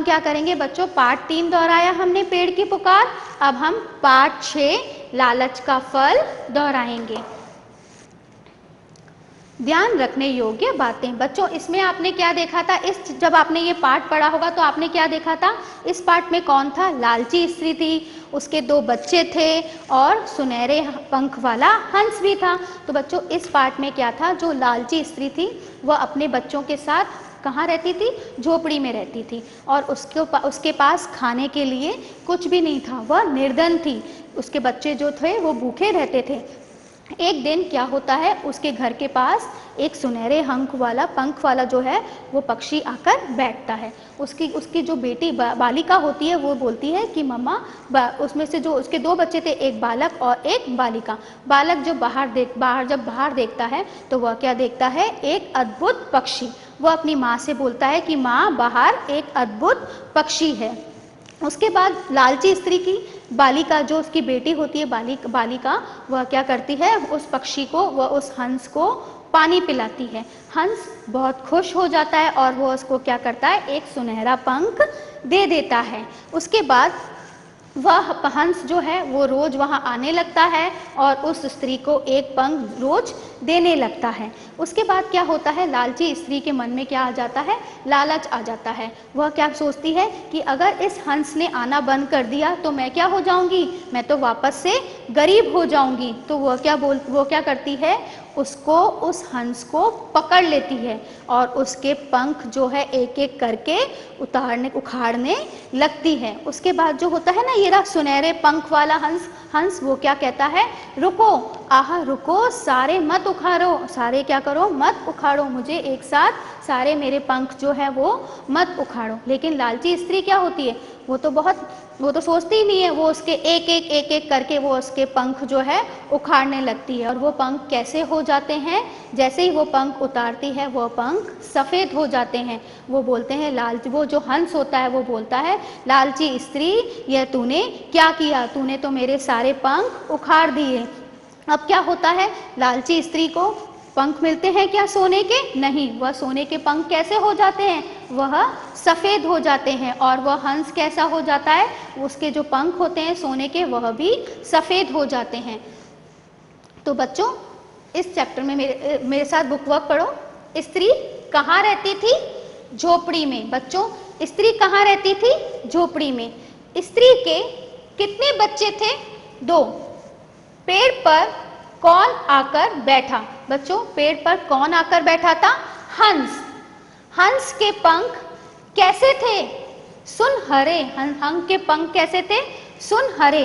हम क्या करेंगे बच्चों, पाठ 3 दोहराया हमने पेड़ की पुकार, अब हम पाठ 6 लालच का फल दोहराएंगे। ध्यान रखने योग्य बातें। बच्चों इसमें आपने क्या देखा था, इस जब आपने ये पाठ पढ़ा होगा तो आपने क्या देखा था, इस पाठ में कौन था, लालची स्त्री थी, उसके 2 बच्चे थे और सुनहरे पंख वाला हंस भी था। तो बच्चों इस पाठ में क्या था, जो लालची स्त्री थी वह अपने बच्चों के साथ कहाँ रहती थी, झोपड़ी में रहती थी और उसके पास खाने के लिए कुछ भी नहीं था, वह निर्धन थी, उसके बच्चे जो थे वो भूखे रहते थे। एक दिन क्या होता है, उसके घर के पास एक सुनहरे पंख वाला जो है वो पक्षी आकर बैठता है। उसकी जो बेटी बालिका होती है वो बोलती है कि मम्मा, उसमें से जो उसके 2 बच्चे थे, एक बालक और एक बालिका। बालक जब बाहर देखता है तो वह क्या देखता है, एक अद्भुत पक्षी। वह अपनी माँ से बोलता है कि माँ, बाहर एक अद्भुत पक्षी है। उसके बाद लालची स्त्री की बालिका, जो उसकी बेटी होती है बालिका, वह क्या करती है, उस पक्षी को, वह उस हंस को पानी पिलाती है। हंस बहुत खुश हो जाता है और वो उसको क्या करता है, एक सुनहरा पंख दे देता है। उसके बाद वह हंस जो है वो रोज वहाँ आने लगता है और उस स्त्री को एक पंख रोज देने लगता है। उसके बाद क्या होता है, लालची स्त्री के मन में क्या आ जाता है, लालच आ जाता है। वह क्या सोचती है कि अगर इस हंस ने आना बंद कर दिया तो मैं क्या हो जाऊंगी, मैं तो वापस से गरीब हो जाऊंगी। तो वो क्या करती है, उस हंस को पकड़ लेती है और उसके पंख जो है एक एक करके उखाड़ने लगती है। उसके बाद जो होता है ना, ये रहा सुनहरे पंख वाला हंस वो क्या कहता है, रुको, रुको, सारे मत उखाड़ो, सारे क्या करो, मत उखाड़ो, मुझे एक साथ सारे मेरे पंख जो है वो मत उखाड़ो। लेकिन लालची स्त्री क्या होती है, वो तो सोचती ही नहीं है, वो उसके एक एक करके वो उसके पंख जो है उखाड़ने लगती है। और वो पंख कैसे हो जाते हैं, जैसे ही वो पंख उतारती है वो पंख सफ़ेद हो जाते हैं। वो बोलते हैं, वो जो हंस होता है वो बोलता है, लालची स्त्री, यह तूने क्या किया, तूने तो मेरे सारे पंख उखाड़ दिए। अब क्या होता है, लालची स्त्री को पंख मिलते हैं क्या सोने के, नहीं, वह सोने के पंख कैसे हो जाते हैं, वह सफ़ेद हो जाते हैं। और वह हंस कैसा हो जाता है, उसके जो पंख होते हैं सोने के वह भी सफ़ेद हो जाते हैं। तो बच्चों इस चैप्टर में मेरे साथ बुक वर्क पढ़ो। स्त्री कहाँ रहती थी, झोपड़ी में। बच्चों स्त्री कहाँ रहती थी, झोपड़ी में। स्त्री के कितने बच्चे थे, 2। पेड़ पर कौन आकर बैठा, बच्चों पेड़ पर कौन आकर बैठा था, हंस। हंस के पंख कैसे थे, सुनहरे। हंस के पंख कैसे थे, सुनहरे।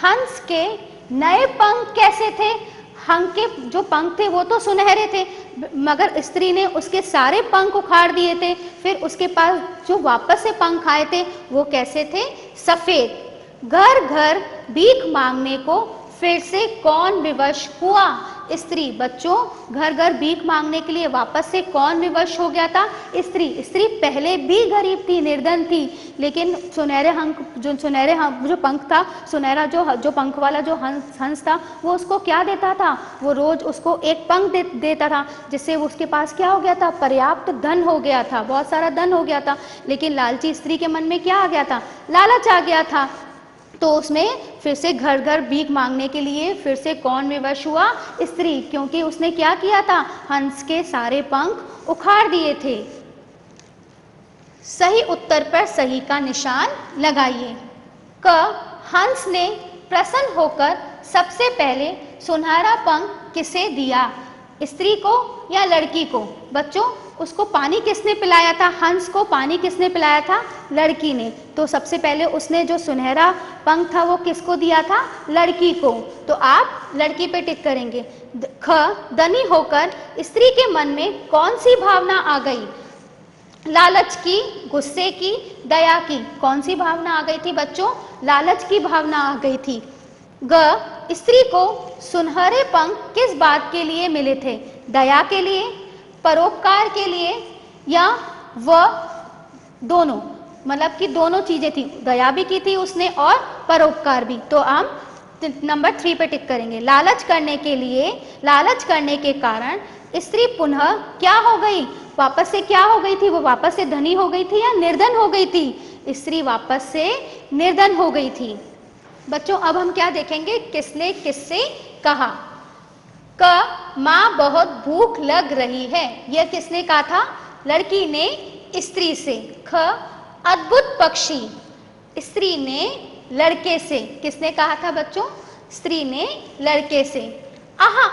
हंस के नए पंख कैसे थे, हंस के जो पंख थे वो तो सुनहरे थे, मगर स्त्री ने उसके सारे पंख उखाड़ दिए थे। फिर उसके पास जो वापस से पंख आए थे वो कैसे थे, सफ़ेद। घर घर भीख मांगने को फिर से कौन विवश हुआ, स्त्री। बच्चों घर घर भीख मांगने के लिए वापस से कौन विवश हो गया था, स्त्री पहले भी गरीब थी, निर्धन थी, लेकिन जो पंख था, सुनहरा जो पंख वाला जो हंस था, वो उसको क्या देता था, वो रोज उसको एक पंख देता था, जिससे उसके पास क्या हो गया था, पर्याप्त धन हो गया था, बहुत सारा धन हो गया था। लेकिन लालची स्त्री के मन में क्या आ गया था, लालच आ गया था। तो उसमें फिर से घर घर भीख मांगने के लिए फिर से कौन विवश हुआ, स्त्री, क्योंकि उसने क्या किया था, हंस के सारे पंख उखाड़ दिए थे। सही उत्तर पर सही का निशान लगाइए। क, हंस ने प्रसन्न होकर सबसे पहले सुनहरा पंख किसे दिया, स्त्री को या लड़की को। बच्चों उसको पानी किसने पिलाया था, हंस को पानी किसने पिलाया था, लड़की ने। तो सबसे पहले उसने जो सुनहरा पंख था वो किसको दिया था, लड़की को। तो आप लड़की पे टिक करेंगे। ख, धनी होकर स्त्री के मन में कौन सी भावना आ गई, लालच की, गुस्से की, दया की। कौन सी भावना आ गई थी बच्चों, लालच की भावना आ गई थी। ग, स्त्री को सुनहरे पंख किस बात के लिए मिले थे, दया के लिए, परोपकार के लिए, या वह दोनों, मतलब कि दोनों चीजें थी, दया भी की थी उसने और परोपकार भी। तो हम नंबर 3 पे टिक करेंगे। लालच करने के कारण स्त्री पुनः क्या हो गई, वापस से क्या हो गई थी, वो वापस से धनी हो गई थी या निर्धन हो गई थी, स्त्री वापस से निर्धन हो गई थी। बच्चों अब हम क्या देखेंगे, किसने किससे कहा। क माँ बहुत भूख लग रही है, यह किसने कहा था, लड़की ने स्त्री से। ख अद्भुत पक्षी, स्त्री ने लड़के से, किसने कहा था बच्चों, स्त्री ने लड़के से। आहा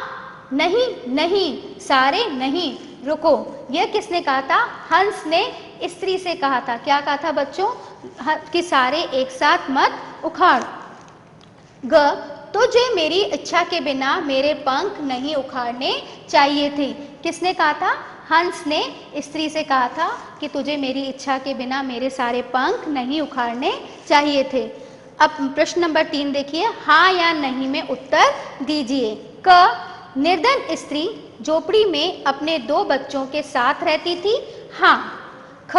नहीं नहीं, सारे नहीं, रुको, यह किसने कहा था, हंस ने स्त्री से कहा था। क्या कहा था बच्चों, कि सारे एक साथ मत उखाड़। ग तुझे मेरी इच्छा के बिना मेरे पंख नहीं उखाड़ने चाहिए थे, किसने कहा था, हंस ने स्त्री से कहा था कि तुझे मेरी इच्छा के बिना मेरे सारे पंख नहीं उखाड़ने चाहिए थे। अब प्रश्न नंबर 3 देखिए, हाँ या नहीं में उत्तर दीजिए। क निर्धन स्त्री झोपड़ी में अपने 2 बच्चों के साथ रहती थी, हाँ। ख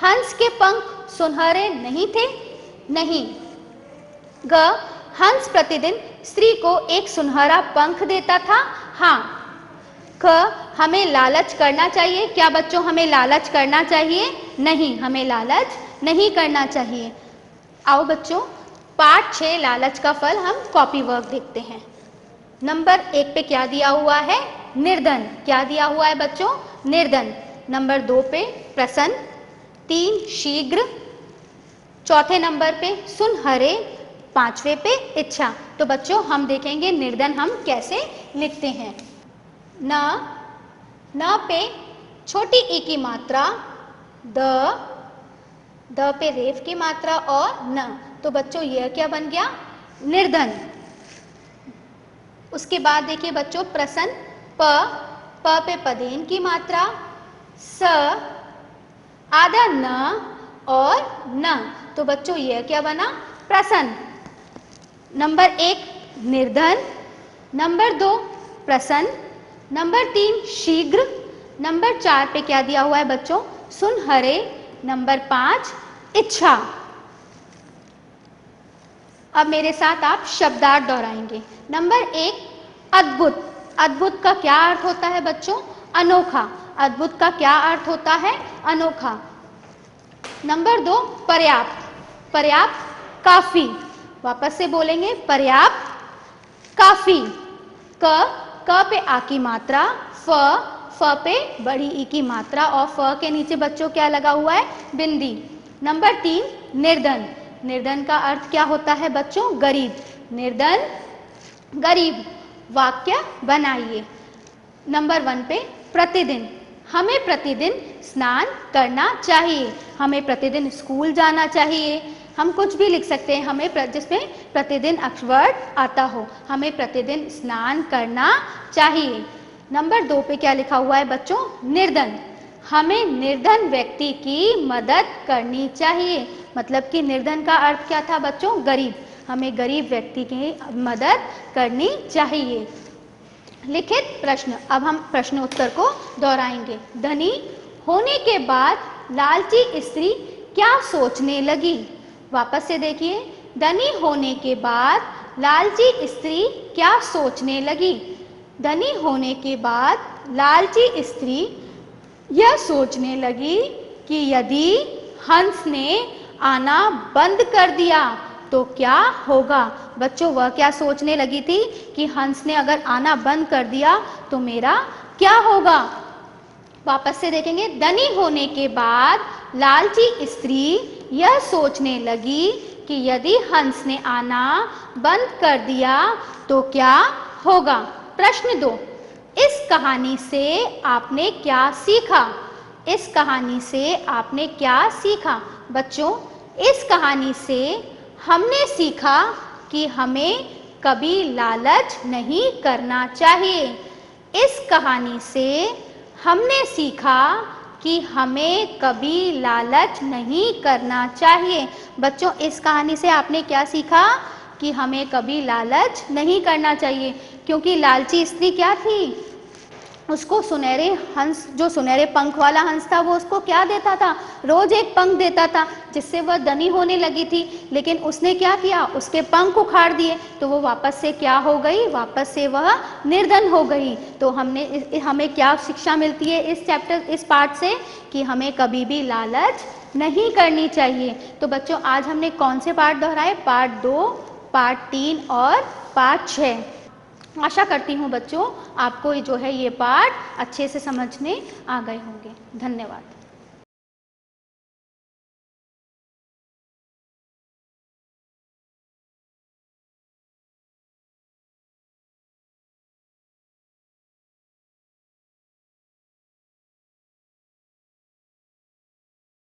हंस के पंख सुनहरे नहीं थे, नहीं। ग हंस प्रतिदिन स्त्री को एक सुनहरा पंख देता था, हाँ। ख हमें लालच करना चाहिए, क्या बच्चों हमें लालच करना चाहिए, नहीं, हमें लालच नहीं करना चाहिए। आओ बच्चों पाठ 6 लालच का फल हम कॉपी वर्क देखते हैं। नंबर 1 पे क्या दिया हुआ है, निर्धन, क्या दिया हुआ है बच्चों, निर्धन। नंबर 2 पे प्रसन्न, 3 शीघ्र, चौथे नंबर पे सुनहरे, 5वें पे इच्छा। तो बच्चों हम देखेंगे निर्धन हम कैसे लिखते हैं। न पे छोटी ई की मात्रा, द पे रेफ की मात्रा और न, तो बच्चों यह क्या बन गया, निर्धन। उसके बाद देखिए बच्चों प्रसन्न, प पे पदेन की मात्रा, स आधा न और न, तो बच्चों यह क्या बना, प्रसन्न। नंबर 1 निर्धन, नंबर 2 प्रसन्न, नंबर 3 शीघ्र, नंबर 4 पे क्या दिया हुआ है बच्चों, सुनहरे, नंबर 5 इच्छा। अब मेरे साथ आप शब्दार्थ दोहराएंगे। नंबर 1 अद्भुत, अद्भुत का क्या अर्थ होता है बच्चों, अनोखा, अद्भुत का क्या अर्थ होता है, अनोखा। नंबर 2 पर्याप्त, पर्याप्त काफी, वापस से बोलेंगे पर्याप्त काफी। क पे आ की मात्रा, फ पे बड़ी ई की मात्रा और फ के नीचे बच्चों क्या लगा हुआ है, बिंदी। नंबर 3 निर्धन, निर्धन का अर्थ क्या होता है बच्चों, गरीब, निर्धन गरीब। वाक्य बनाइए। नंबर 1 पे प्रतिदिन, हमें प्रतिदिन स्नान करना चाहिए, हमें प्रतिदिन स्कूल जाना चाहिए, हम कुछ भी लिख सकते हैं हमें जिसमें प्रतिदिन अक्षर आता हो, हमें प्रतिदिन स्नान करना चाहिए। नंबर 2 पे क्या लिखा हुआ है बच्चों, निर्धन, हमें निर्धन व्यक्ति की मदद करनी चाहिए, मतलब कि निर्धन का अर्थ क्या था बच्चों, गरीब, हमें गरीब व्यक्ति की मदद करनी चाहिए। लिखित प्रश्न, अब हम प्रश्न उत्तर को दोहराएंगे। धनी होने के बाद लालची स्त्री क्या सोचने लगी, वापस से देखिए, धनी होने के बाद लालची स्त्री क्या सोचने लगी। धनी होने के बाद लालची स्त्री यह सोचने लगी कि यदि हंस ने आना बंद कर दिया तो क्या होगा। बच्चों वह क्या सोचने लगी थी कि हंस ने अगर आना बंद कर दिया तो मेरा क्या होगा। वापस से देखेंगे, धनी होने के बाद लालची स्त्री यह सोचने लगी कि यदि हंस ने आना बंद कर दिया तो क्या होगा। प्रश्न 2, इस कहानी से आपने क्या सीखा, इस कहानी से आपने क्या सीखा। बच्चों इस कहानी से हमने सीखा कि हमें कभी लालच नहीं करना चाहिए। इस कहानी से हमने सीखा कि हमें कभी लालच नहीं करना चाहिए। बच्चों इस कहानी से आपने क्या सीखा कि हमें कभी लालच नहीं करना चाहिए, क्योंकि लालची स्त्री क्या थी, उसको सुनहरे हंस, जो सुनहरे पंख वाला हंस था, वो उसको क्या देता था, रोज एक पंख देता था, जिससे वह धनी होने लगी थी। लेकिन उसने क्या किया, उसके पंख उखाड़ दिए, तो वो वापस से क्या हो गई, वापस से वह निर्धन हो गई। तो हमें क्या शिक्षा मिलती है इस चैप्टर, इस पार्ट से, कि हमें कभी भी लालच नहीं करनी चाहिए। तो बच्चों आज हमने कौन से पार्ट दोहराए, पार्ट 2, पार्ट 3 और पार्ट 6। आशा करती हूँ बच्चों आपको जो है ये पार्ट अच्छे से समझने आ गए होंगे। धन्यवाद।